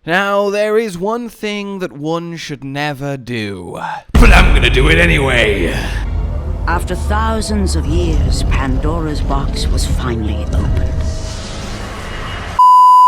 Now, there is one thing that one should never do. But I'm gonna do it anyway! After thousands of years, Pandora's box was finally opened.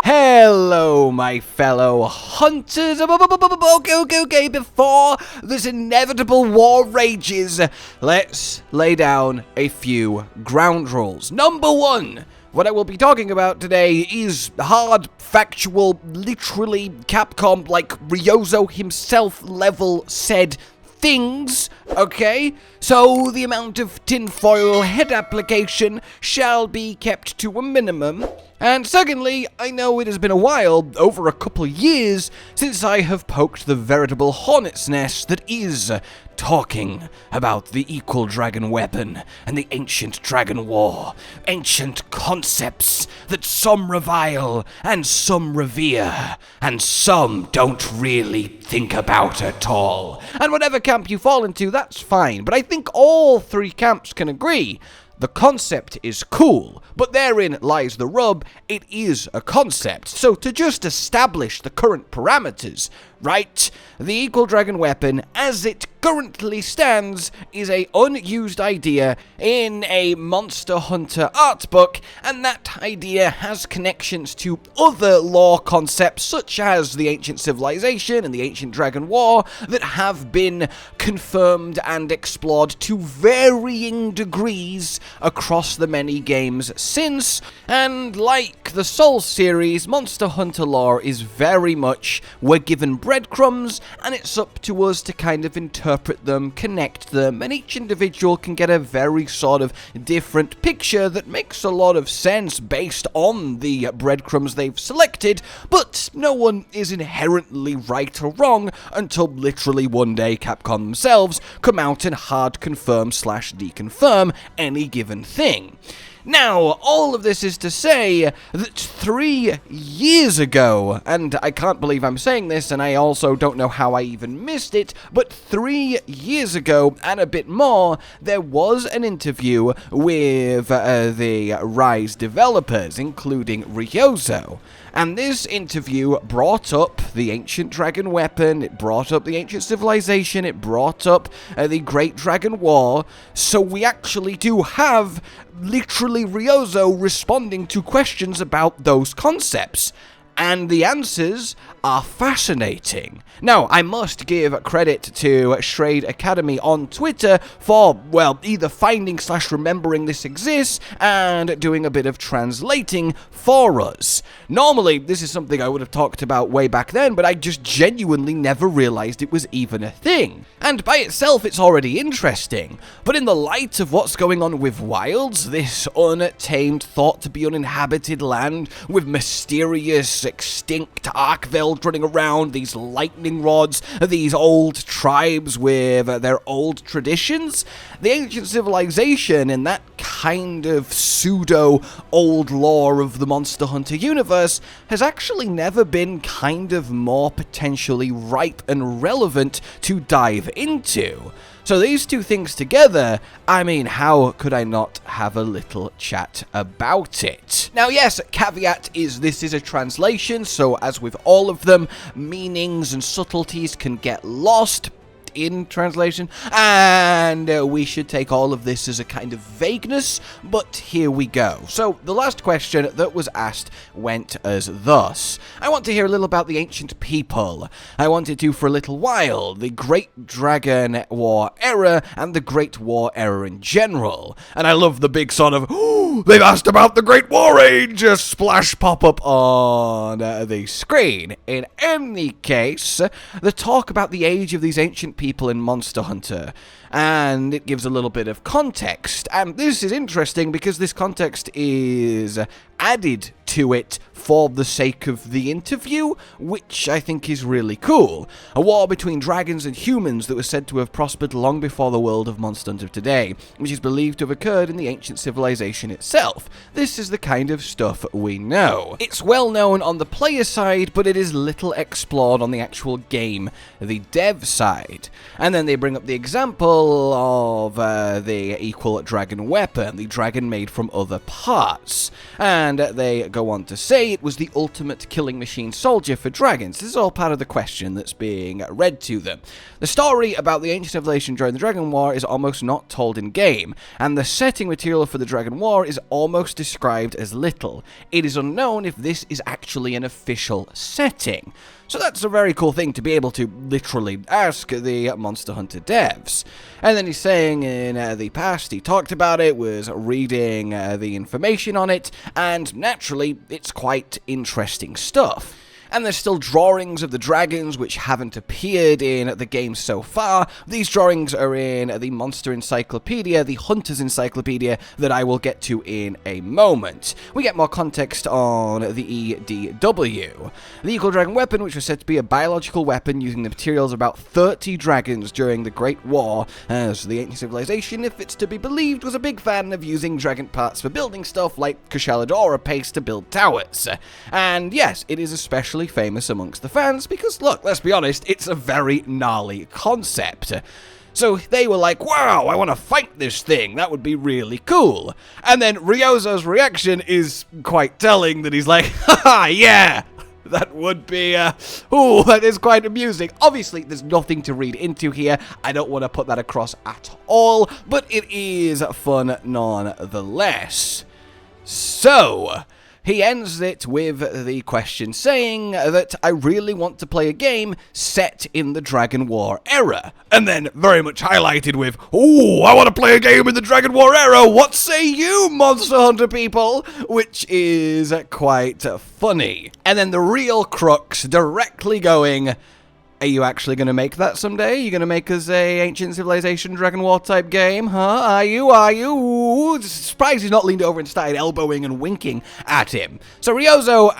Hello, my fellow hunters. Okay, before this inevitable war rages, let's lay down a few ground rules. Number one, what I will be talking about today is hard, factual, literally Capcom, like Ryozo himself level said things, okay? So the amount of tinfoil head application shall be kept to a minimum. And secondly, I know it has been a while, over a couple years, since I have poked the veritable hornet's nest that is talking about the equal dragon weapon and the ancient dragon war. Ancient concepts that some revile and some revere, and some don't really think about at all. And whatever camp you fall into, that's fine, but I think all three camps can agree. The concept is cool, but therein lies the rub, it is a concept. So to just establish the current parameters, right? The equal dragon weapon, as it currently stands, is a unused idea in a Monster Hunter art book, and that idea has connections to other lore concepts such as the ancient civilization and the ancient dragon war that have been confirmed and explored to varying degrees across the many games since. And like the Soul series, Monster Hunter lore is very much, we're given breadcrumbs and it's up to us to kind of interpret them, connect them, and each individual can get a very sort of different picture that makes a lot of sense based on the breadcrumbs they've selected, but no one is inherently right or wrong until literally one day Capcom themselves come out and hard confirm / deconfirm any given thing. Now, all of this is to say that 3 years ago, and I can't believe I'm saying this, and I also don't know how I even missed it, but 3 years ago, and a bit more, there was an interview with the Rise developers, including Ryozo. And this interview brought up the ancient dragon weapon, it brought up the ancient civilization, it brought up the Great Dragon War, so we actually do have literally Ryozo responding to questions about those concepts. And the answers are fascinating. Now, I must give credit to Shrade Academy on Twitter for, well, either finding / remembering this exists and doing a bit of translating for us. Normally, this is something I would have talked about way back then, but I just genuinely never realized it was even a thing. And by itself, it's already interesting. But in the light of what's going on with Wilds, this untamed, thought to be uninhabited land with mysterious, extinct arkveld running around, these lightning rods, these old tribes with their old traditions, the ancient civilization and that kind of pseudo old lore of the Monster Hunter universe has actually never been kind of more potentially ripe and relevant to dive into. So these two things together, I mean, how could I not have a little chat about it? Now yes, caveat is this is a translation, so as with all of them, meanings and subtleties can get lost in translation, and we should take all of this as a kind of vagueness, but here we go. So the last question that was asked went as thus. I want to hear a little about the ancient people. I wanted to for a little while, the Great Dragon War era and the Great War era in general. And I love the big sort of, oh, they've asked about the Great War Age, a splash pop-up on the screen. In any case, the talk about the age of these ancient people in Monster Hunter, and it gives a little bit of context, and this is interesting because this context is added to it for the sake of the interview, which I think is really cool. A war between dragons and humans that was said to have prospered long before the world of Monster Hunter today, which is believed to have occurred in the ancient civilization itself. This is the kind of stuff we know. It's well known on the player side, but it is little explored on the actual game, the dev side. And then they bring up the example of the equal dragon weapon, the dragon made from other parts. And they go on to say it was the ultimate killing machine soldier for dragons. This is all part of the question that's being read to them. The story about the ancient civilization during the Dragon War is almost not told in-game, and the setting material for the Dragon War is almost described as little. It is unknown if this is actually an official setting. So that's a very cool thing to be able to literally ask the Monster Hunter devs. And then he's saying in the past he talked about it, was reading the information on it, and naturally it's quite interesting stuff. And there's still drawings of the dragons which haven't appeared in the game so far. These drawings are in the Monster Encyclopedia, the Hunter's Encyclopedia, that I will get to in a moment. We get more context on the EDW. The Equal Dragon Weapon, which was said to be a biological weapon using the materials of about 30 dragons during the Great War, as the ancient civilization, if it's to be believed, was a big fan of using dragon parts for building stuff like Kushaladora paste to build towers. And yes, it is especially famous amongst the fans because, look, let's be honest, it's a very gnarly concept. So they were like, wow, I want to fight this thing, that would be really cool. And then Ryozo's reaction is quite telling, that he's like, haha, yeah, that would be, ooh, that is quite amusing. Obviously, there's nothing to read into here, I don't want to put that across at all, but it is fun nonetheless. So he ends it with the question saying that I really want to play a game set in the Dragon War era. And then very much highlighted with, ooh, I want to play a game in the Dragon War era, what say you, Monster Hunter people? Which is quite funny. And then the real crux directly going, are you actually going to make that someday? Are you going to make us a Ancient Civilization Dragon War type game? Huh? Are you? Ooh, surprised he's not leaned over and started elbowing and winking at him. So Ryozo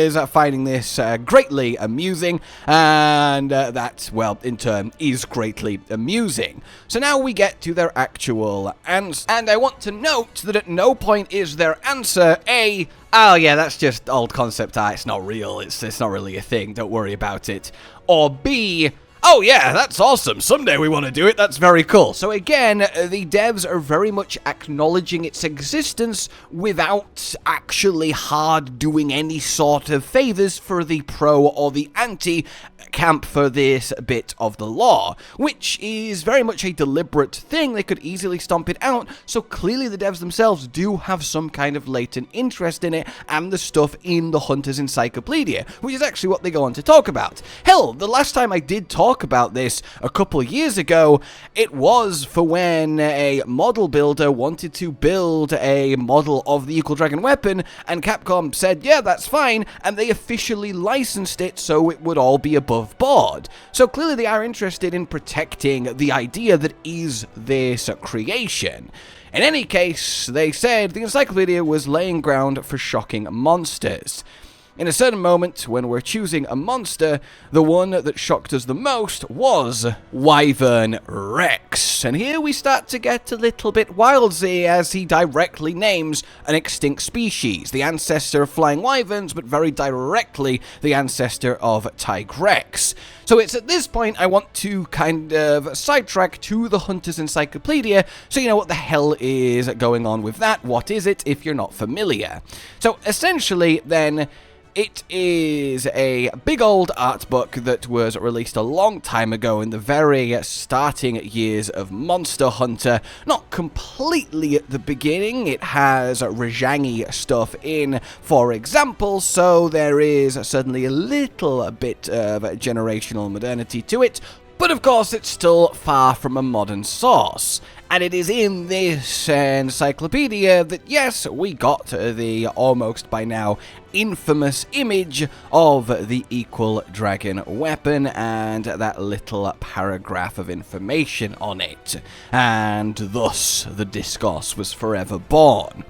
is finding this greatly amusing, and that, well, in turn, is greatly amusing. So now we get to their actual answer. And I want to note that at no point is their answer A, oh yeah, that's just old concept art, it's not real, it's not really a thing, don't worry about it. Or B, oh yeah, that's awesome, someday we want to do it, that's very cool. So again, the devs are very much acknowledging its existence without actually hard doing any sort of favors for the pro or the anti camp for this bit of the lore, which is very much a deliberate thing. They could easily stomp it out, so clearly the devs themselves do have some kind of latent interest in it and the stuff in the Hunter's Encyclopedia, which is actually what they go on to talk about. Hell, the last time I did talk about this a couple of years ago, it was for when a model builder wanted to build a model of the Equal Dragon Weapon, and Capcom said, yeah, that's fine, and they officially licensed it so it would all be above board. So clearly they are interested in protecting the idea that is this creation. In any case, they said the encyclopedia was laying ground for shocking monsters. In a certain moment, when we're choosing a monster, the one that shocked us the most was Wyvern Rex. And here we start to get a little bit wildsy as he directly names an extinct species, the ancestor of flying wyverns, but very directly the ancestor of Tigrex. So it's at this point I want to kind of sidetrack to the Hunter's Encyclopedia so you know what the hell is going on with that. What is it if you're not familiar? So essentially then, it is a big old art book that was released a long time ago in the very starting years of Monster Hunter. Not completely at the beginning, it has Rajangi stuff in, for example, so there is certainly a little bit of generational modernity to it, but of course it's still far from a modern source. And it is in this encyclopedia that, yes, we got the almost by now infamous image of the Equal Dragon Weapon and that little paragraph of information on it. And thus the discourse was forever born.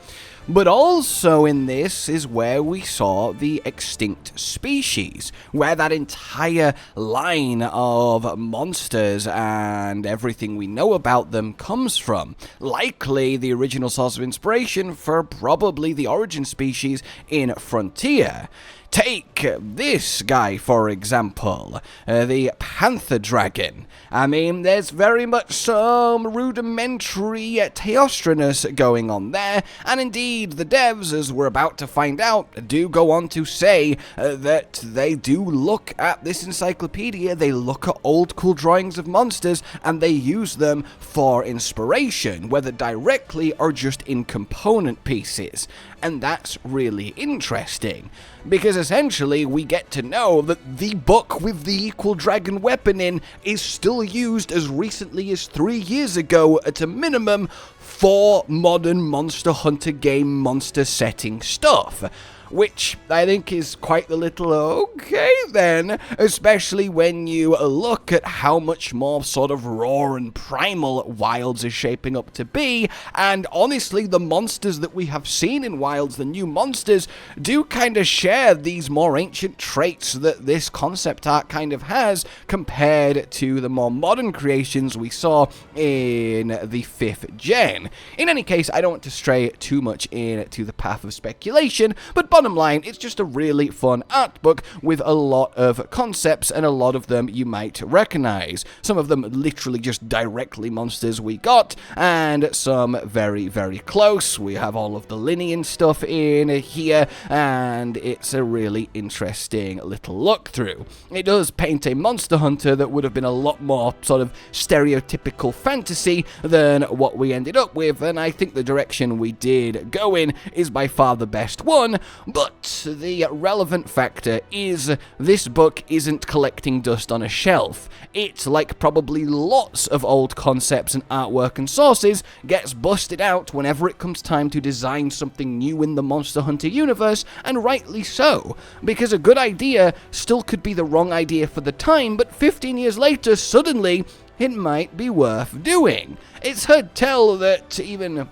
But also in this is where we saw the extinct species, where that entire line of monsters and everything we know about them comes from. Likely the original source of inspiration for probably the origin species in Frontier. Take this guy, for example, the panther dragon. I mean, there's very much some rudimentary theostryness going on there, and indeed the devs, as we're about to find out, do go on to say that they do look at this encyclopedia, they look at old cool drawings of monsters, and they use them for inspiration, whether directly or just in component pieces. And that's really interesting, because essentially we get to know that the book with the equal dragon weapon in is still used as recently as 3 years ago at a minimum for modern Monster Hunter game monster setting stuff. Which I think is quite the little okay then, especially when you look at how much more sort of raw and primal Wilds is shaping up to be, and honestly the monsters that we have seen in Wilds, the new monsters, do kind of share these more ancient traits that this concept art kind of has compared to the more modern creations we saw in the 5th gen. In any case, I don't want to stray too much into the path of speculation, but bottom line, it's just a really fun art book with a lot of concepts, and a lot of them you might recognize. Some of them literally just directly monsters we got, and some very, very close. We have all of the lineage stuff in here, and it's a really interesting little look through. It does paint a Monster Hunter that would have been a lot more sort of stereotypical fantasy than what we ended up with, and I think the direction we did go in is by far the best one, but the relevant factor is this book isn't collecting dust on a shelf. It, like probably lots of old concepts and artwork and sources, gets busted out whenever it comes time to design something new in the Monster Hunter universe, and rightly so, because a good idea still could be the wrong idea for the time, but 15 years later, suddenly, it might be worth doing. It's hard tell that even...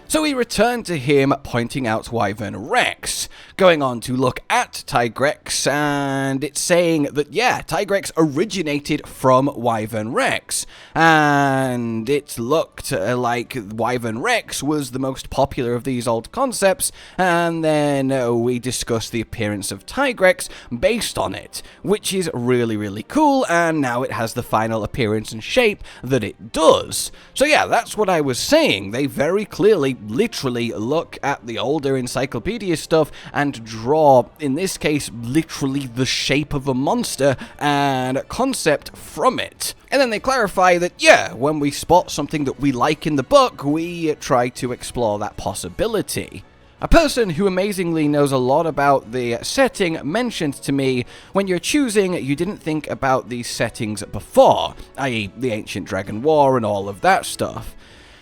So we return to him pointing out Wyvern Rex, going on to look at Tigrex, and it's saying that, yeah, Tigrex originated from Wyvern Rex, and it looked like Wyvern Rex was the most popular of these old concepts, and then we discussed the appearance of Tigrex based on it, which is really, really cool, and now it has the final appearance and shape that it does. So yeah, that's what I was saying. They very clearly literally look at the older encyclopedia stuff and draw, in this case, literally the shape of a monster and concept from it. And then they clarify that, yeah, when we spot something that we like in the book, we try to explore that possibility. A person who amazingly knows a lot about the setting mentioned to me, when you're choosing, you didn't think about these settings before, i.e. the Ancient Dragon War and all of that stuff.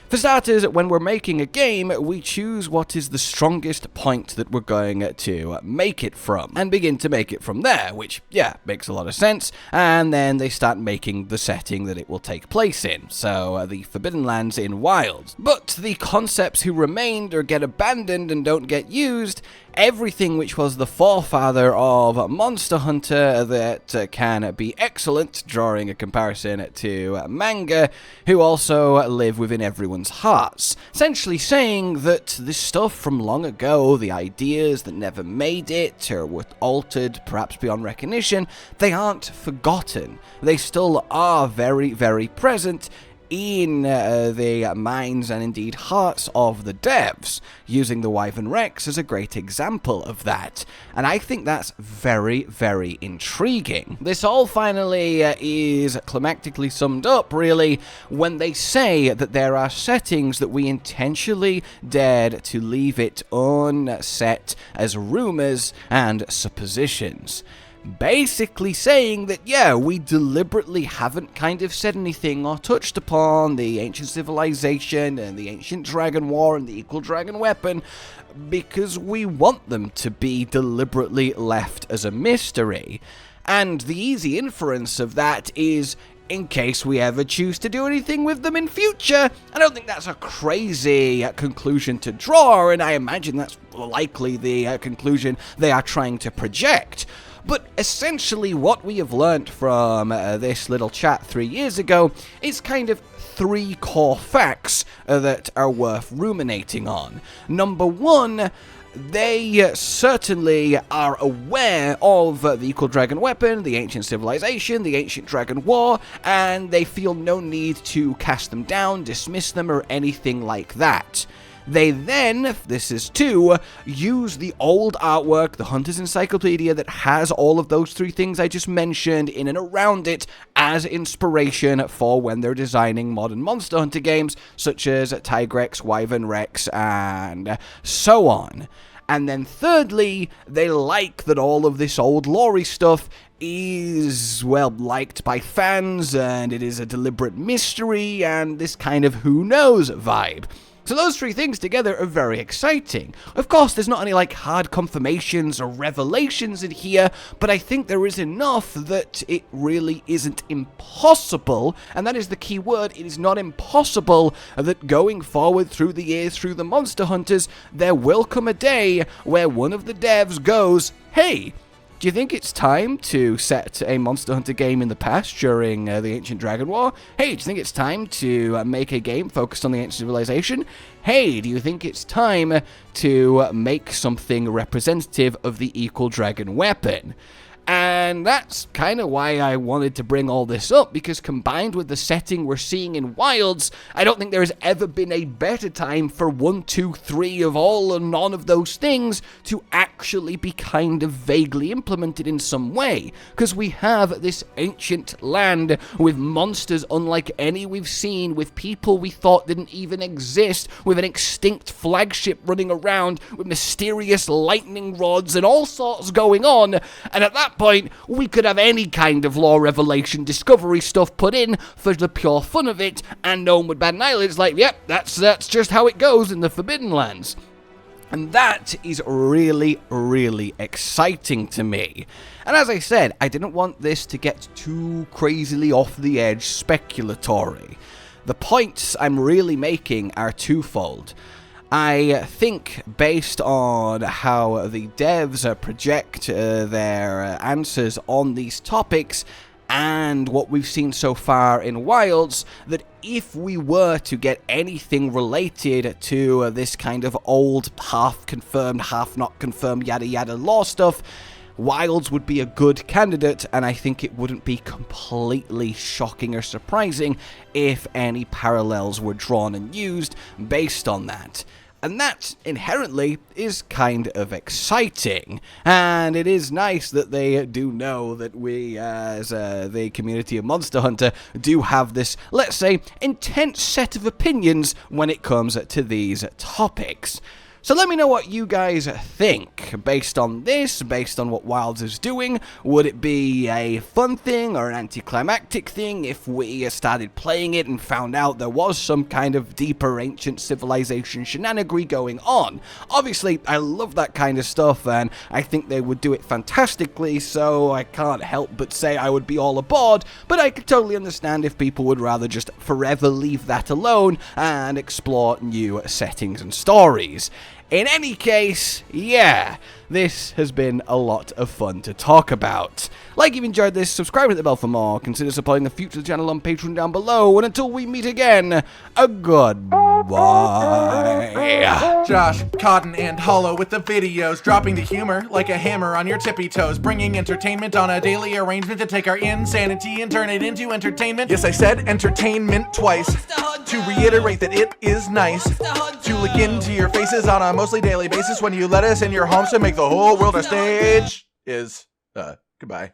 For starters, when we're making a game, we choose what is the strongest point that we're going to make it from, and begin to make it from there, which, yeah, makes a lot of sense, and then they start making the setting that it will take place in, so the Forbidden Lands in Wilds. But the concepts who remained or get abandoned and don't get used, everything which was the forefather of Monster Hunter that can be excellent, drawing a comparison to manga, who also live within everyone's hearts. Essentially saying that this stuff from long ago, the ideas that never made it or were altered perhaps beyond recognition, they aren't forgotten. They still are very, very present in the minds and indeed hearts of the devs, using the Wyvern Rex as a great example of that. And I think that's very, very intriguing. This all finally is climactically summed up, really, when they say that there are settings that we intentionally dared to leave it unset as rumors and suppositions. Basically saying that, yeah, we deliberately haven't kind of said anything or touched upon the ancient civilization and the ancient dragon war and the equal dragon weapon because we want them to be deliberately left as a mystery. And the easy inference of that is, in case we ever choose to do anything with them in future. I don't think that's a crazy conclusion to draw, and I imagine that's likely the conclusion they are trying to project. But essentially what we have learnt from this little chat 3 years ago is kind of 3 core facts that are worth ruminating on. Number 1, they certainly are aware of the equal dragon weapon, the ancient civilization, the ancient dragon war, and they feel no need to cast them down, dismiss them, or anything like that. They then, this is 2, use the old artwork, the Hunter's Encyclopedia, that has all of those 3 things I just mentioned in and around it as inspiration for when they're designing modern Monster Hunter games, such as Tigrex, Wyvern Rex, and so on. And then thirdly, they like that all of this old lore stuff is, well, liked by fans, and it is a deliberate mystery, and this kind of who knows vibe. So those 3 things together are very exciting. Of course, there's not any like hard confirmations or revelations in here, but I think there is enough that it really isn't impossible, and that is the key word. It is not impossible that going forward through the years, through the Monster Hunters, there will come a day where one of the devs goes, hey, do you think it's time to set a Monster Hunter game in the past during the Ancient Dragon War? Hey, do you think it's time to make a game focused on the ancient civilization? Hey, do you think it's time to make something representative of the equal dragon weapon? And that's kind of why I wanted to bring all this up, because combined with the setting we're seeing in Wilds, I don't think there has ever been a better time for 1, 2, 3 of all or none of those things to actually be kind of vaguely implemented in some way. Because we have this ancient land with monsters unlike any we've seen, with people we thought didn't even exist, with an extinct flagship running around, with mysterious lightning rods and all sorts going on, and at that point, we could have any kind of lore revelation discovery stuff put in for the pure fun of it, and no one would bat an eyelid. It's like, yep, that's just how it goes in the Forbidden Lands. And that is really, really exciting to me. And as I said, I didn't want this to get too crazily off the edge speculatory. The points I'm really making are twofold. I think, based on how the devs project their answers on these topics, and what we've seen so far in Wilds, that if we were to get anything related to this kind of old, half-confirmed, half-not-confirmed, yada-yada lore stuff, Wilds would be a good candidate, and I think it wouldn't be completely shocking or surprising if any parallels were drawn and used based on that. And that, inherently, is kind of exciting. And it is nice that they do know that we, as the community of Monster Hunter, do have this, let's say, intense set of opinions when it comes to these topics. So let me know what you guys think based on this, based on what Wilds is doing. Would it be a fun thing or an anticlimactic thing if we started playing it and found out there was some kind of deeper ancient civilization shenanigery going on? Obviously, I love that kind of stuff, and I think they would do it fantastically, so I can't help but say I would be all aboard, but I could totally understand if people would rather just forever leave that alone and explore new settings and stories. In any case, yeah, this has been a lot of fun to talk about. Like if you've enjoyed this, subscribe, hit the bell for more, consider supporting the future channel on Patreon down below, and until we meet again, a goodbye. Josh, Cotton, and Hollow with the videos, dropping the humor like a hammer on your tippy toes, bringing entertainment on a daily arrangement to take our insanity and turn it into entertainment. Yes, I said entertainment twice, to reiterate that it is nice to look into your faces on a mostly daily basis when you let us in your homes to make the whole world a stage. Goodbye.